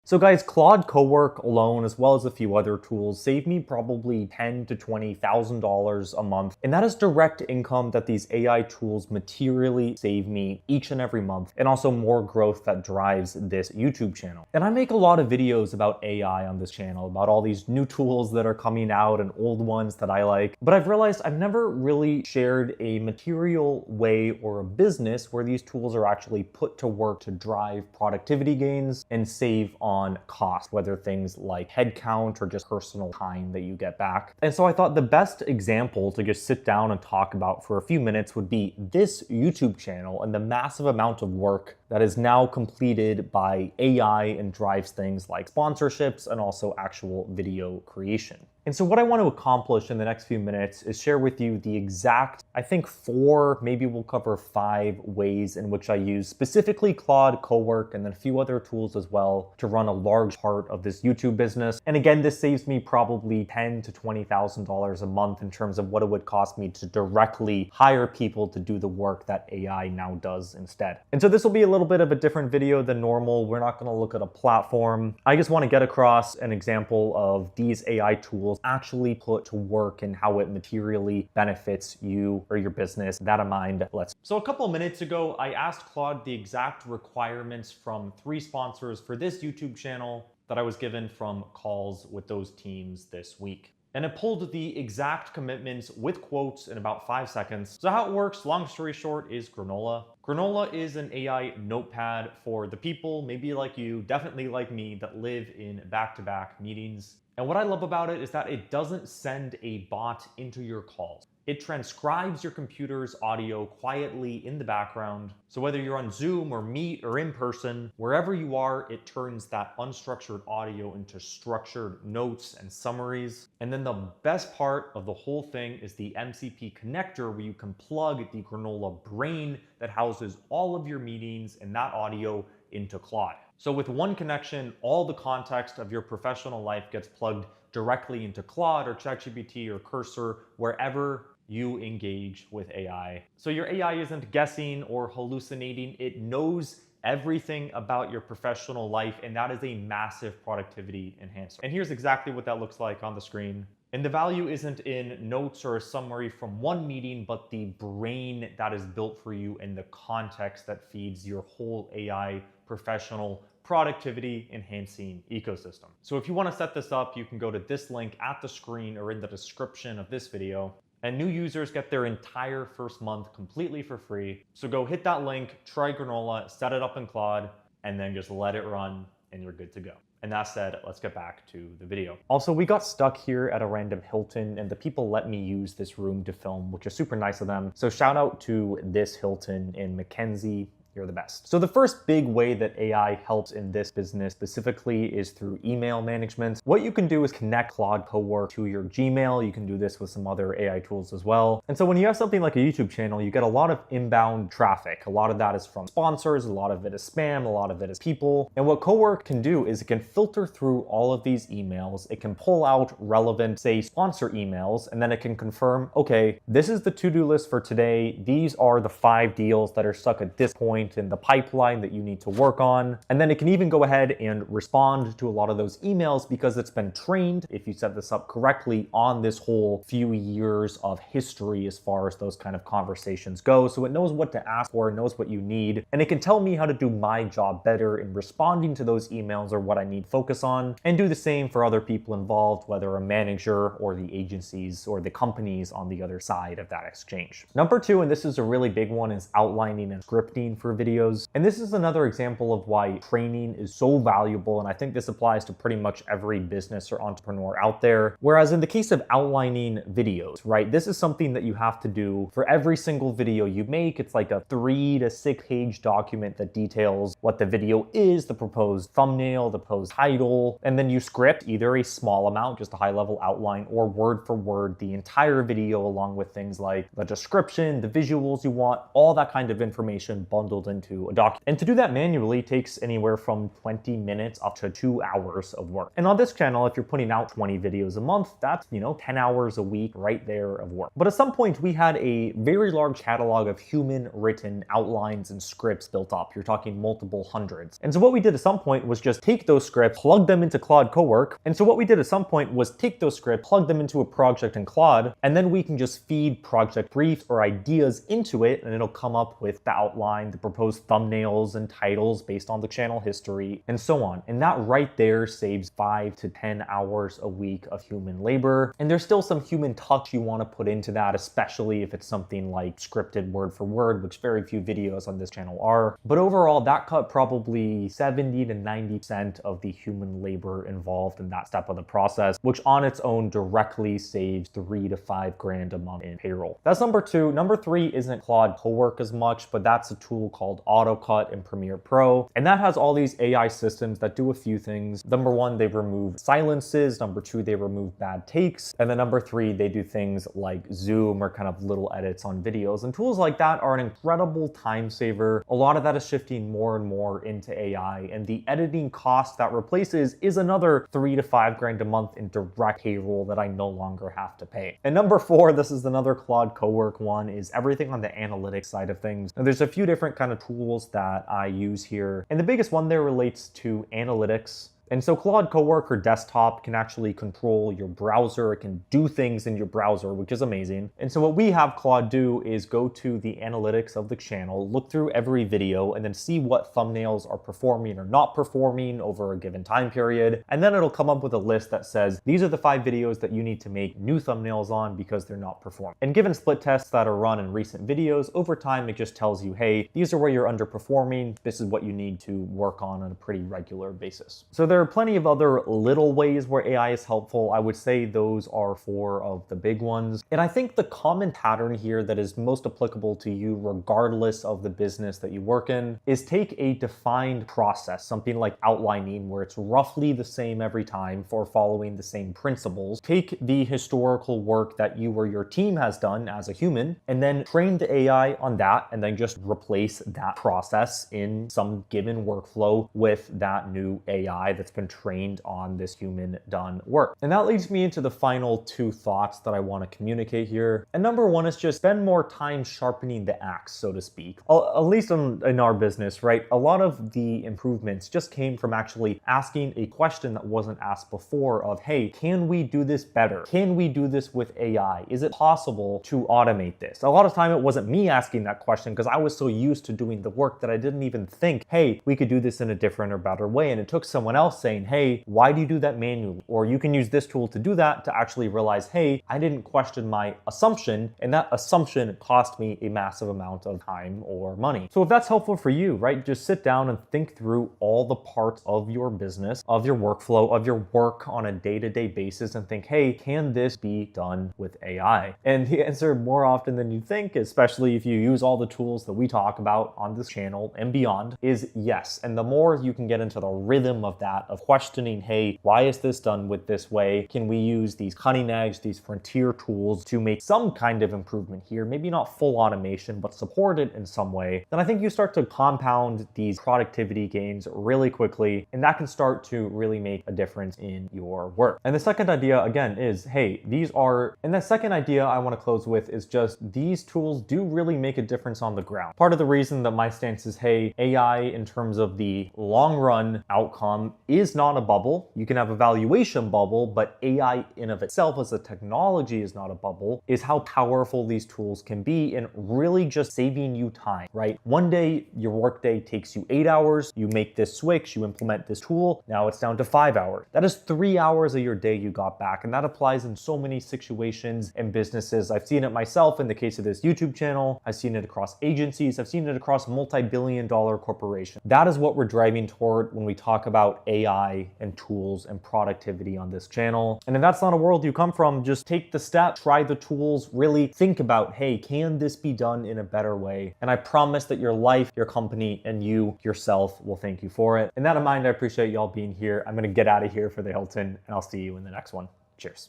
So guys, Claude Cowork alone, as well as a few other tools, save me probably $10,000 to $20,000 a month. And that is direct income that these AI tools materially save me each and every month, and also more growth that drives this YouTube channel. And I make a lot of videos about AI on this channel, about all these new tools that are coming out and old ones that I like. But I've realized I've never really shared a material way or a business where these tools are actually put to work to drive productivity gains and save on cost, whether things like headcount or just personal time that you get back. And so I thought the best example to just sit down and talk about for a few minutes would be this YouTube channel and the massive amount of work that is now completed by AI and drives things like sponsorships and also actual video creation. And so what I want to accomplish in the next few minutes is share with you the exact, I think 4, maybe we'll cover 5 ways in which I use specifically Claude Cowork and then a few other tools as well to run a large part of this YouTube business. And again, this saves me probably $10,000 to $20,000 a month in terms of what it would cost me to directly hire people to do the work that AI now does instead. And so this will be a little bit of a different video than normal. We're not going to look at a platform. I just want to get across an example of these AI tools actually put to work and how it materially benefits you or your business. That in mind, So a couple of minutes ago, I asked Claude the exact requirements from 3 sponsors for this YouTube channel that I was given from calls with those teams this week. And it pulled the exact commitments with quotes in about 5 seconds. So how it works, long story short, is Granola. Granola is an AI notepad for the people, maybe like you, definitely like me, that live in back-to-back meetings. And what I love about it is that it doesn't send a bot into your calls. It transcribes your computer's audio quietly in the background. So whether you're on Zoom or Meet or in person, wherever you are, it turns that unstructured audio into structured notes and summaries. And then the best part of the whole thing is the MCP connector, where you can plug the Granola brain that houses all of your meetings and that audio into Claude. So with one connection, all the context of your professional life gets plugged directly into Claude or ChatGPT or Cursor, wherever you engage with AI. So your AI isn't guessing or hallucinating. It knows everything about your professional life, and that is a massive productivity enhancer. And here's exactly what that looks like on the screen. And the value isn't in notes or a summary from one meeting, but the brain that is built for you and the context that feeds your whole AI professional productivity enhancing ecosystem. So if you want to set this up, you can go to this link at the screen or in the description of this video. And new users get their entire first month completely for free. So go hit that link, try Granola, set it up in Claude, and then just let it run and you're good to go. And that said, let's get back to the video. Also, we got stuck here at a random Hilton and the people let me use this room to film, which is super nice of them. So shout out to this Hilton in Mackenzie. You're the best. So the first big way that AI helps in this business specifically is through email management. What you can do is connect Claude Cowork to your Gmail. You can do this with some other AI tools as well. And so when you have something like a YouTube channel, you get a lot of inbound traffic. A lot of that is from sponsors, a lot of it is spam, a lot of it is people. And what Cowork can do is it can filter through all of these emails. It can pull out relevant, say, sponsor emails, and then it can confirm, okay, this is the to-do list for today. These are the 5 deals that are stuck at this point in the pipeline that you need to work on. And then it can even go ahead and respond to a lot of those emails because it's been trained, if you set this up correctly, on this whole few years of history as far as those kind of conversations go. So it knows what to ask for, it knows what you need, and it can tell me how to do my job better in responding to those emails or what I need to focus on, and do the same for other people involved, whether a manager or the agencies or the companies on the other side of that exchange. Number 2, and this is a really big one, is outlining and scripting for videos. And this is another example of why training is so valuable. And I think this applies to pretty much every business or entrepreneur out there. Whereas in the case of outlining videos, right, this is something that you have to do for every single video you make. It's like a 3 to 6 page document that details what the video is, the proposed thumbnail, the proposed title, and then you script either a small amount, just a high level outline, or word for word the entire video along with things like the description, the visuals you want, all that kind of information bundled build into a document. And to do that manually takes anywhere from 20 minutes up to 2 hours of work. And on this channel, if you're putting out 20 videos a month, that's, 10 hours a week right there of work. But at some point, we had a very large catalog of human written outlines and scripts built up. You're talking multiple hundreds. And so what we did at some point was just take those scripts, plug them into Claude Cowork. And so what we did at some point was take those scripts, plug them into a project in Claude, and then we can just feed project briefs or ideas into it, and it'll come up with the outline, the proposed thumbnails and titles based on the channel history, and so on. And that right there saves 5 to 10 hours a week of human labor. And there's still some human touch you want to put into that, especially if it's something like scripted word for word, which very few videos on this channel are. But overall, that cut probably 70 to 90% of the human labor involved in that step of the process, which on its own directly saves 3 to 5 grand a month in payroll. That's number 2. Number 3 isn't Claude Cowork as much, but that's a tool called AutoCut in Premiere Pro. And that has all these AI systems that do a few things. Number 1, they remove silences. Number 2, they remove bad takes. And then number 3, they do things like zoom or kind of little edits on videos. And tools like that are an incredible time saver. A lot of that is shifting more and more into AI, and the editing cost that replaces is another 3 to 5 grand a month in direct payroll that I no longer have to pay. And number 4, this is another Claude Cowork one, is everything on the analytics side of things. Now, there's a few different kind of tools that I use here, and the biggest one there relates to analytics. And so Claude Cowork or desktop can actually control your browser. It can do things in your browser, which is amazing. And so what we have Claude do is go to the analytics of the channel, look through every video, and then see what thumbnails are performing or not performing over a given time period. And then it'll come up with a list that says, these are the 5 videos that you need to make new thumbnails on because they're not performing. And given split tests that are run in recent videos, over time, it just tells you, hey, these are where you're underperforming. This is what you need to work on a pretty regular basis. So there are plenty of other little ways where AI is helpful. I would say those are 4 of the big ones. And I think the common pattern here that is most applicable to you, regardless of the business that you work in, is take a defined process, something like outlining, where it's roughly the same every time for following the same principles. Take the historical work that you or your team has done as a human, and then train the AI on that, and then just replace that process in some given workflow with that new AI that's been trained on this human done work. And that leads me into the final 2 thoughts that I want to communicate here. And number 1 is just spend more time sharpening the axe, so to speak. At least in our business, right? A lot of the improvements just came from actually asking a question that wasn't asked before of, hey, can we do this better? Can we do this with AI? Is it possible to automate this? A lot of time it wasn't me asking that question because I was so used to doing the work that I didn't even think, hey, we could do this in a different or better way. And it took someone else saying, hey, why do you do that manually? Or you can use this tool to do that, to actually realize, hey, I didn't question my assumption, and that assumption cost me a massive amount of time or money. So if that's helpful for you, right, just sit down and think through all the parts of your business, of your workflow, of your work on a day-to-day basis and think, hey, can this be done with AI? And the answer more often than you think, especially if you use all the tools that we talk about on this channel and beyond, is yes. And the more you can get into the rhythm of that, of questioning, hey, why is this done with this way? Can we use these cutting edge, these frontier tools to make some kind of improvement here? Maybe not full automation, but support it in some way. Then I think you start to compound these productivity gains really quickly, and that can start to really make a difference in your work. And the second idea, again, is, hey, and the second idea I want to close with is just these tools do really make a difference on the ground. Part of the reason that my stance is, hey, AI in terms of the long run outcome is not a bubble. You can have a valuation bubble, but AI in of itself as a technology is not a bubble, is how powerful these tools can be in really just saving you time, right? One day, your workday takes you 8 hours, you make this switch, you implement this tool, now it's down to 5 hours. That is 3 hours of your day you got back, and that applies in so many situations and businesses. I've seen it myself in the case of this YouTube channel, I've seen it across agencies, I've seen it across multi-billion-dollar corporations. That is what we're driving toward when we talk about AI and tools and productivity on this channel. And if that's not a world you come from, just take the step, try the tools, really think about, hey, can this be done in a better way? And I promise that your life, your company, and you yourself will thank you for it. And that in mind, I appreciate y'all being here. I'm gonna get out of here for the Hilton, and I'll see you in the next one. Cheers.